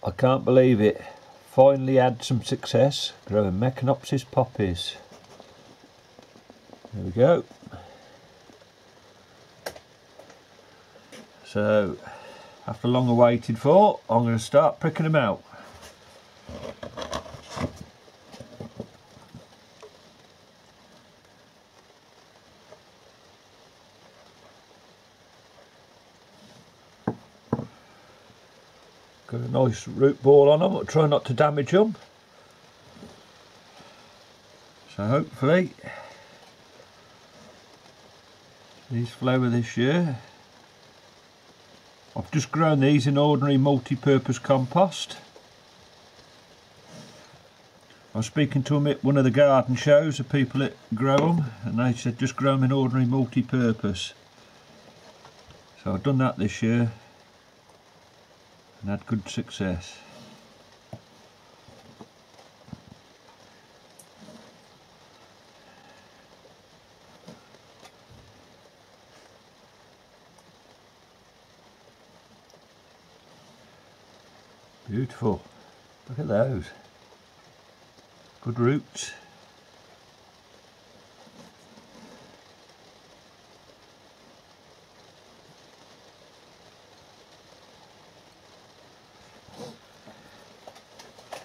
I can't believe it. Finally had some success growing meconopsis poppies. There we go. So, after long awaited for, I'm going to start pricking them out. Got a nice root ball on them, I'll try not to damage them. So hopefully these flower this year. I've just grown these in ordinary multi-purpose compost. I was speaking to them at one of the garden shows, the people that grow them, and they said just grow them in ordinary multi-purpose. So I've done that this year and had good success. Beautiful. Look at those. Good roots.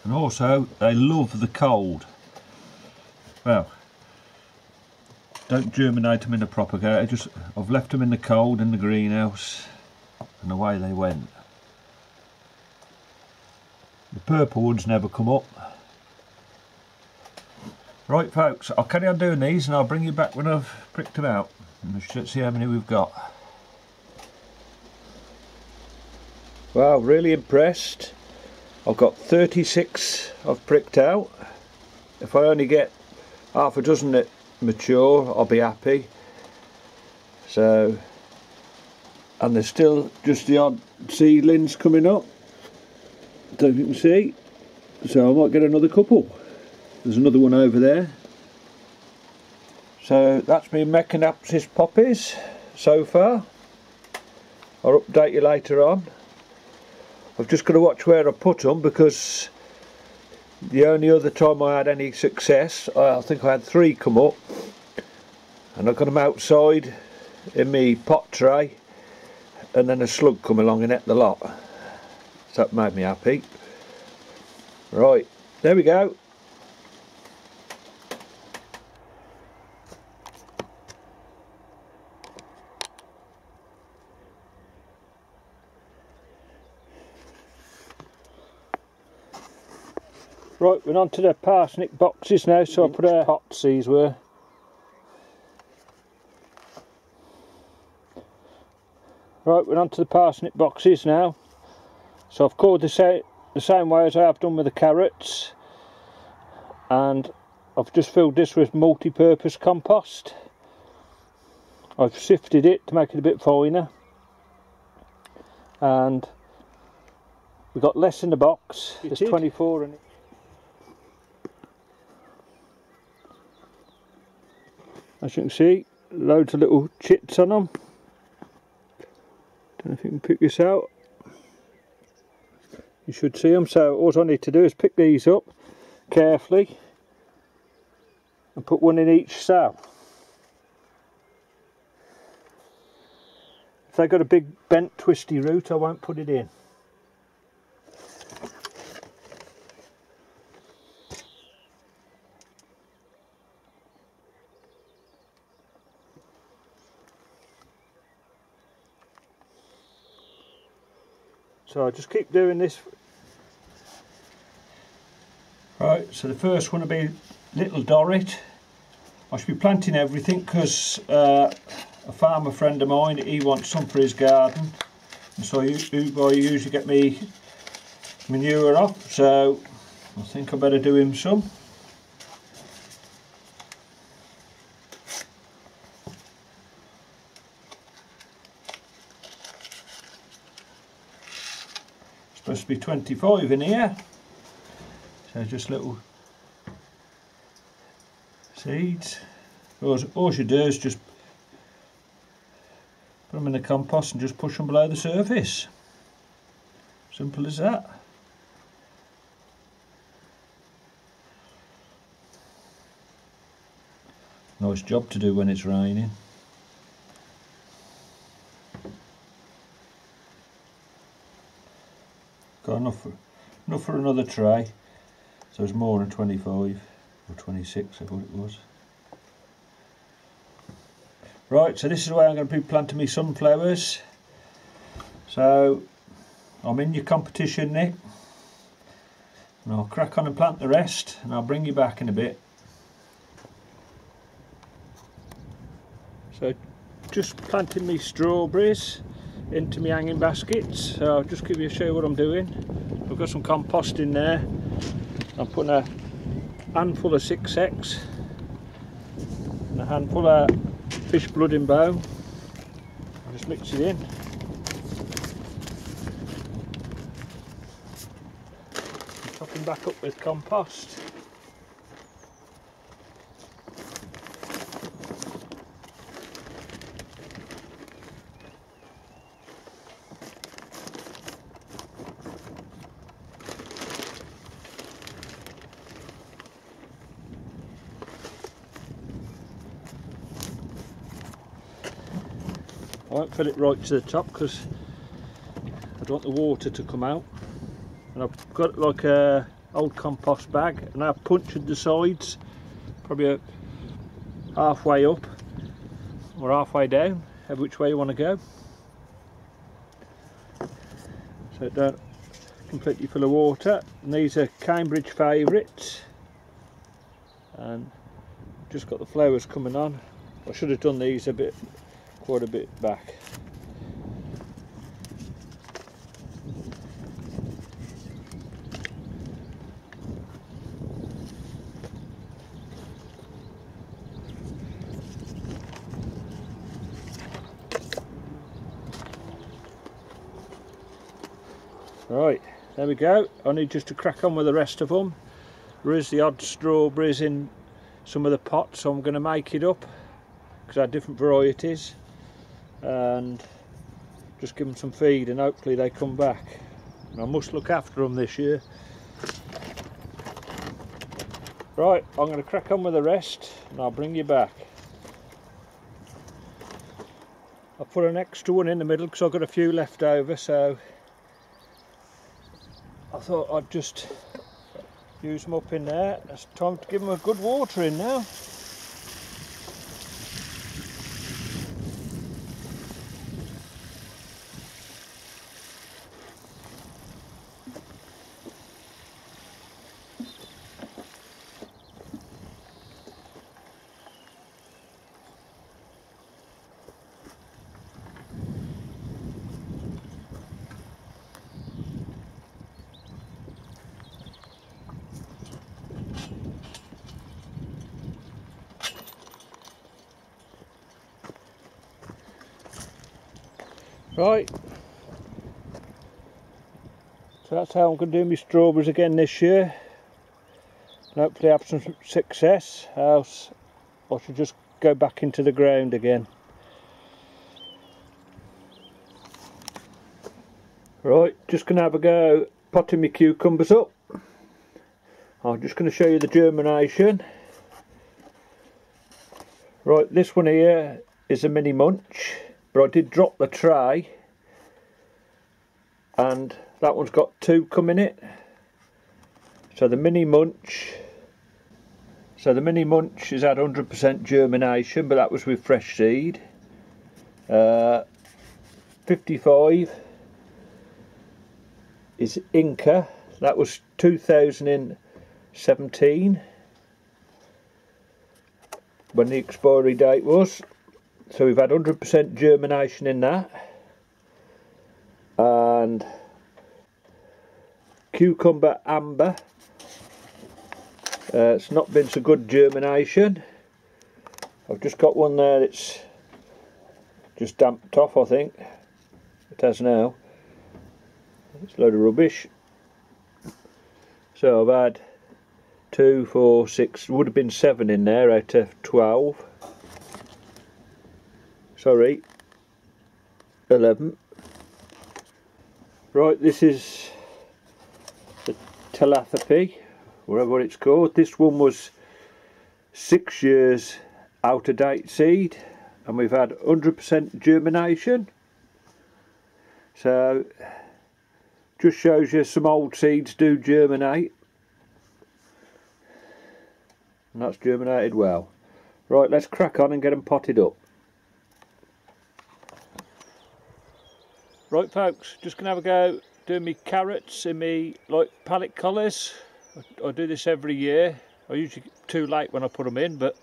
And also they love the cold. Well, don't germinate them in a propagator, I've left them in the cold in the greenhouse and away they went. The purple ones never come up. Right folks, I'll carry on doing these and I'll bring you back when I've pricked them out. And let's see how many we've got. Wow, really impressed. I've got 36 I've pricked out. If I only get half a dozen that mature, I'll be happy. So, and there's still just the odd seedlings coming up. Don't know if you can see. So I might get another couple. There's another one over there. So that's been meconopsis poppies so far. I'll update you later on. I've just got to watch where I put them, because the only other time I had any success, I think I had 3 come up, and I got them outside in my pot tray, and then a slug come along and ate the lot. So that made me happy. Right, there we go. Right, we're on to the parsnip boxes now, so I put our pots, these were. Right, we're on to the parsnip boxes now. So I've cored the same way as I have done with the carrots. And I've just filled this with multi-purpose compost. I've sifted it to make it a bit finer. And we've got less in the box, there's 24 in it. As you can see, loads of little chits on them. Don't know if you can pick this out. You should see them. So all I need to do is pick these up carefully and put one in each cell. If they've got a big bent twisty root, I won't put it in. So I just keep doing this. Right, so the first one will be Little Dorrit. I should be planting everything because a farmer friend of mine, he wants some for his garden. And so I usually get me manure off, so I think I better do him some. Supposed to be 25 in here, so just little seeds. All you do is just put them in the compost and just push them below the surface. Simple as that. Nice job to do when it's raining. Got enough for another tray, so it's more than 25 or 26 I thought it was. Right, so this is where I'm going to be planting my sunflowers. So I'm in your competition, Nick, and I'll crack on and plant the rest, and I'll bring you back in a bit. So just planting me strawberries into my hanging baskets. So I'll just show you what I'm doing. I've got some compost in there. I'm putting a handful of 6X and a handful of fish blood and bone. I'll just mix it in. And topping back up with compost. I won't fill it right to the top because I don't want the water to come out. And I've got like a old compost bag, and I've punctured the sides, probably halfway up or halfway down, which way you want to go, so it don't completely full of water. And these are Cambridge favourites, and just got the flowers coming on. I should have done these quite a bit back. Right, there we go. I need just to crack on with the rest of them. There is the odd strawberries in some of the pots, so I'm going to make it up because I have different varieties, and just give them some feed and hopefully they come back. I must look after them this year. Right, I'm going to crack on with the rest and I'll bring you back. I'll put an extra one in the middle because I've got a few left over, so I thought I'd just use them up in there. It's time to give them a good watering now. Right, so that's how I'm going to do my strawberries again this year, and hopefully have some success, else I should just go back into the ground again. Right, just going to have a go potting my cucumbers up. I'm just going to show you the germination. Right, this one here is a mini munch, but I did drop the tray and that one's got 2 come in it. So the mini munch is at 100% germination, but that was with fresh seed. 55 is Inca, that was 2017 when the expiry date was. So we've had 100% germination in that. And cucumber amber, it's not been so good germination. I've just got one there that's just damped off, I think. It has now. It's a load of rubbish. So I've had 2, 4, 6, would have been 7 in there out of 12. Sorry, 11. Right, this is the telathape, whatever it's called. This one was 6 years out of date seed, and we've had 100% germination. So just shows you some old seeds do germinate, and that's germinated well. Right, let's crack on and get them potted up. Right folks, just gonna have a go doing me carrots in me like pallet collars. I do this every year. I usually get too late when I put them in, but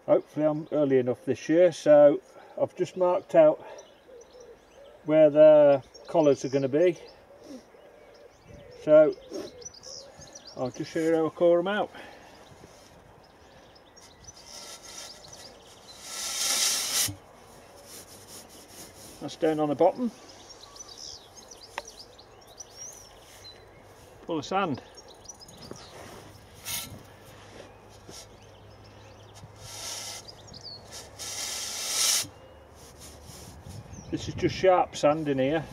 hopefully I'm early enough this year. So I've just marked out where the collars are going to be. So I'll just show you how I core them out. That's down on the bottom. Full of sand. This is just sharp sand in here.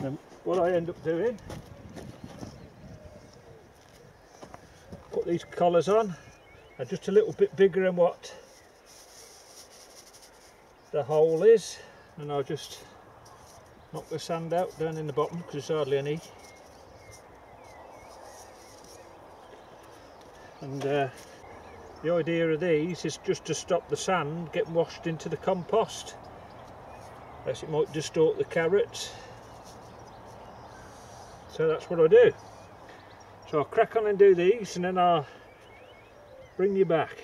And what I end up doing, put these collars on, are just a little bit bigger than what the hole is, and I'll just knock the sand out down in the bottom because there's hardly any. And the idea of these is just to stop the sand getting washed into the compost, as it might distort the carrots. So that's what I do. So I'll crack on and do these, and then I'll bring you back.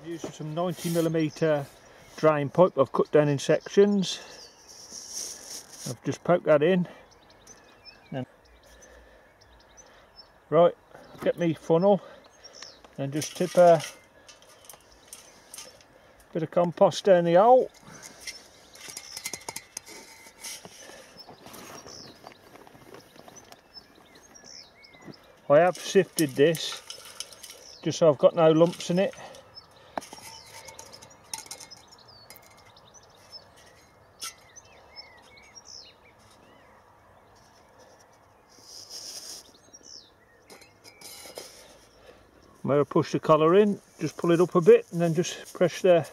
I'm using some 90mm drain pipe I've cut down in sections. I've just poked that in. Right, get me funnel and just tip a bit of compost down the hole. I have sifted this just so I've got no lumps in it. Where I push the collar in, just pull it up a bit and then just press the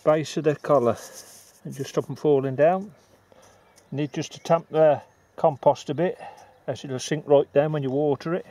base of the collar and just stop them falling down. You need just to tamp the compost a bit, as it'll sink right down when you water it.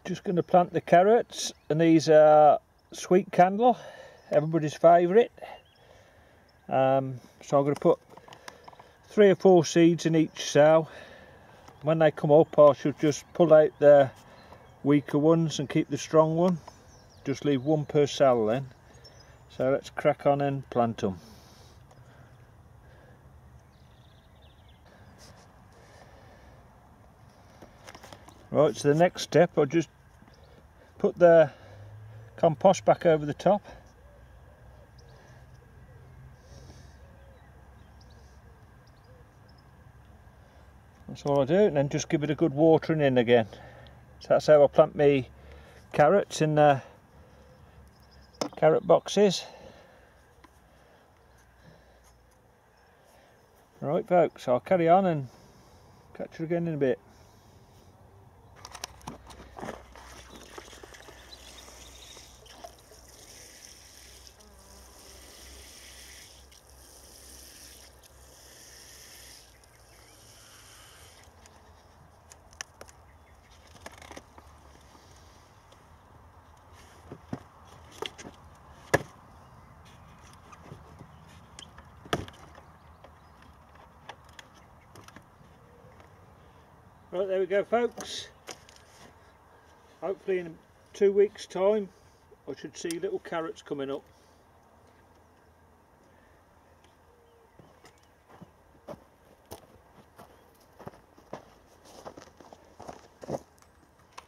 Just going to plant the carrots, and these are sweet candle, everybody's favourite. So I'm going to put 3 or 4 seeds in each cell. When they come up, I should just pull out the weaker ones and keep the strong one. Just leave 1 per cell then. So let's crack on and plant them. Right, so the next step, I'll just put the compost back over the top. That's all I do, and then just give it a good watering in again. So that's how I plant me carrots in the carrot boxes. Right folks, I'll carry on and catch you again in a bit. Right, there we go folks. Hopefully in 2 weeks time I should see little carrots coming up.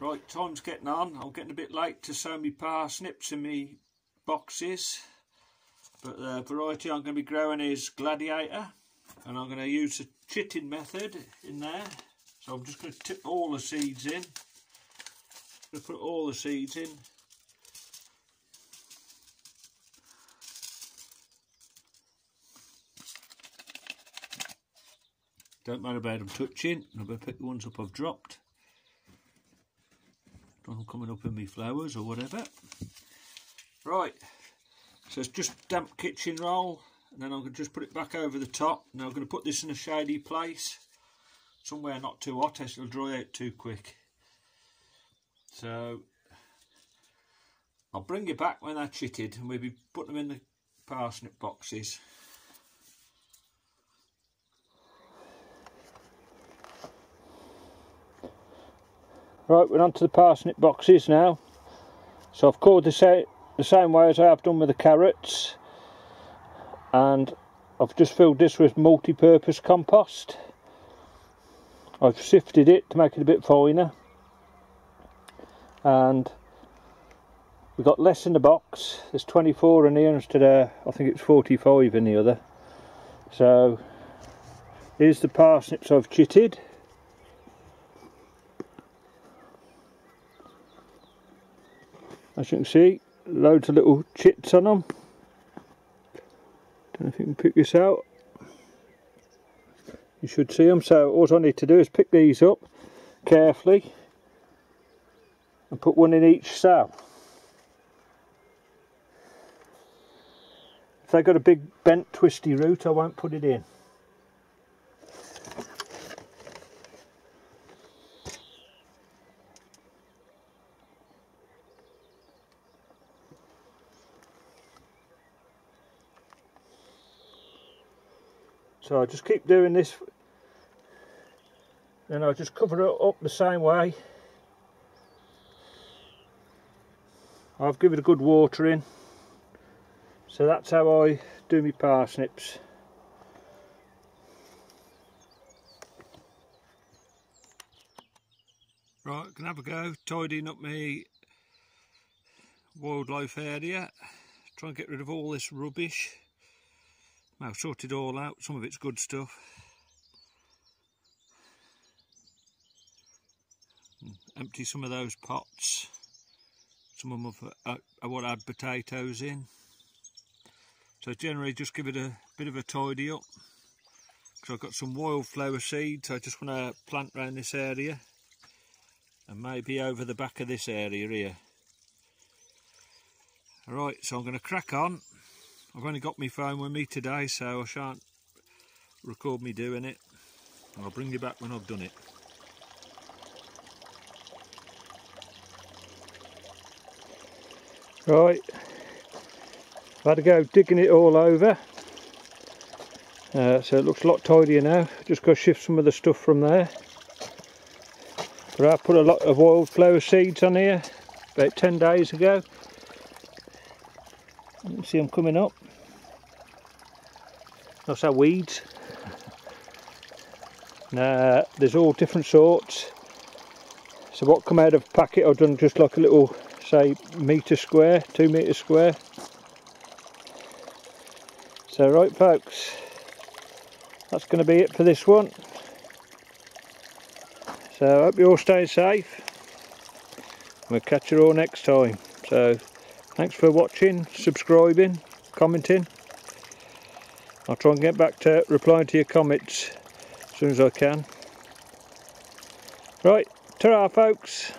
Right, time's getting on. I'm getting a bit late to sow my parsnips in my boxes, but the variety I'm going to be growing is Gladiator, and I'm going to use the chitting method in there. So I'm just going to tip all the seeds in. I'm going to put all the seeds in. Don't matter about them touching. I'm going to pick the ones up I've dropped. Don't want them coming up in my flowers or whatever. Right, so it's just damp kitchen roll, and then I'm going to just put it back over the top. Now I'm going to put this in a shady place, somewhere not too hot, else it'll dry out too quick. So I'll bring you back when they're chitted, and we'll be putting them in the parsnip boxes. Right, we're on to the parsnip boxes now. So I've cored the same way as I have done with the carrots, and I've just filled this with multi-purpose compost. I've sifted it to make it a bit finer, and we've got less in the box. There's 24 in here instead of, I think it's 45 in the other. So here's the parsnips I've chitted. As you can see, loads of little chits on them. Don't know if you can pick this out. You should see them. So all I need to do is pick these up carefully and put one in each cell. If they've got a big bent twisty root, I won't put it in. So I'll just keep doing this, and I'll just cover it up the same way. I'll give it a good watering. So that's how I do my parsnips. Right, I can have a go tidying up my wildlife area. Try and get rid of all this rubbish. I've sorted it all out, some of it's good stuff. Empty some of those pots. Some of them I want to add potatoes in. So generally just give it a bit of a tidy up. Because I've got some wildflower seeds I just want to plant around this area. And maybe over the back of this area here. Alright, so I'm going to crack on. I've only got my phone with me today, so I shan't record me doing it. I'll bring you back when I've done it. Right, I've had to go digging it all over. So it looks a lot tidier now. Just got to shift some of the stuff from there. But I put a lot of wildflower seeds on here about 10 days ago. You can see them coming up. That's our weeds. Now there's all different sorts. So what come out of a packet I've done just like a little, say, metre square, 2 metres square. So right folks, that's going to be it for this one. So I hope you all stay safe. We'll catch you all next time. So thanks for watching, subscribing, commenting. I'll try and get back to replying to your comments as soon as I can. Right, ta-ra folks.